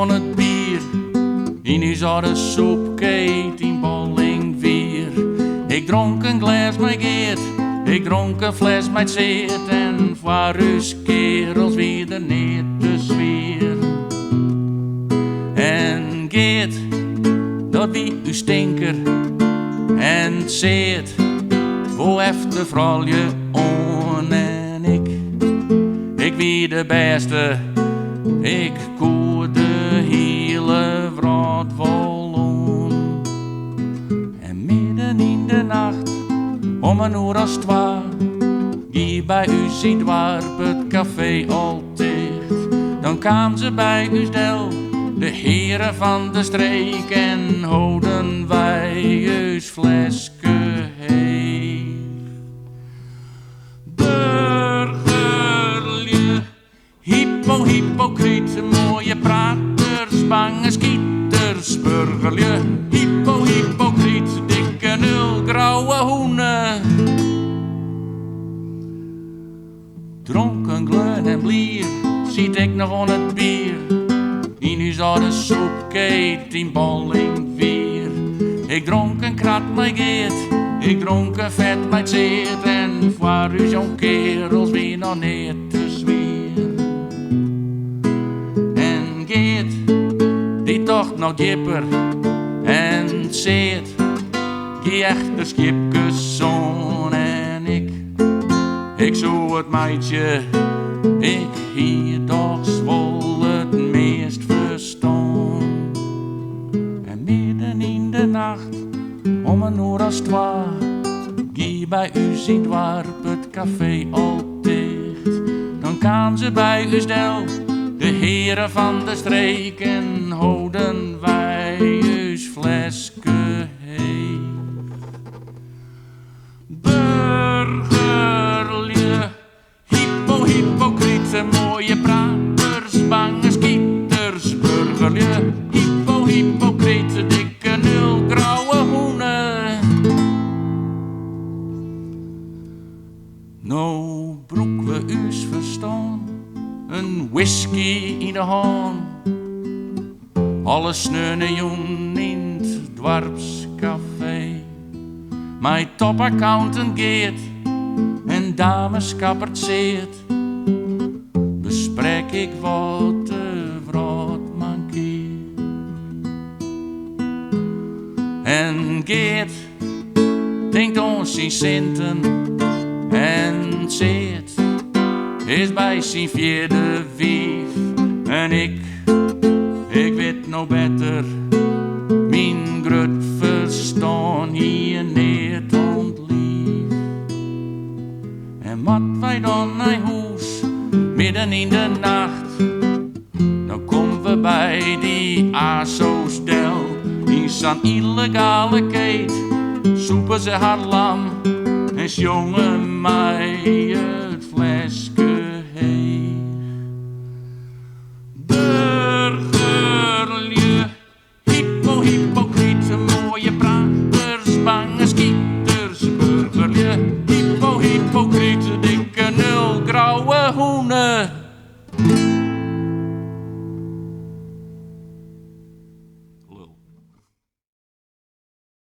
van het bier. In uw oude soepkeet in Bolling 4. Ik dronk een glas met Geert, ik dronk een fles met Zeert. En voor uw kerels weer niet te zwier. En Geert, dat wie u stinker. En Zeert, wo heeft de vrouwje on. En ik wie de beste, ik koer de hele wraad vol on. En midden in de nacht, om 1:02, gie bij u ziet warp het café al dicht. Dan kwam ze bij u stel, de heren van de streek, en houden wij uw flesje heeg. Burgerlje, hypocriet, mooie praters, bange schieters. Burgerlje, hypocriet, dikke nul, grauwe hoenen. Dronken, gleun en blier, ziet ik nog aan het bier. In uw oude soepkeet in Bolling 4. Ik dronk een krat met Geert, ik dronk een vet met Zeert. En voor u zo'n kerels wie nog niet te zwier. En Geert, die tocht nog jipper. En Zeert, die echte schipkeson. En ik zo het meidje, ik hier toch zwol het meest verstaan. En midden in de nacht, om 1:02, gie bij u ziet warp het café al dicht. Dan kan ze bij u stel, de heren van de streek, en houden wij uw flesje heeg. Burgerlje, hypocriete, mooie praters, bange schieters. Burgerlje, hypocriete, dikke nul, grauwe hoenen. Nou broek we u's verstaan, een whisky in de haan. Alle sneunen jong in het dorpscafé. Mijn topaccountant Geert en dameskappert Zeert. Besprek ik wat de wraad mankeert. En Geert denkt ons in centen. En Zeert is bij zijn 4e wief. En ik weet no beter, mijn grut verstaan hier niet ontlief. En wat wij dan naar huis, midden in de nacht, dan komen we bij die ASO's del. In zijn illegale keet, soepen ze haar lam en jongen mij het flesje heeg.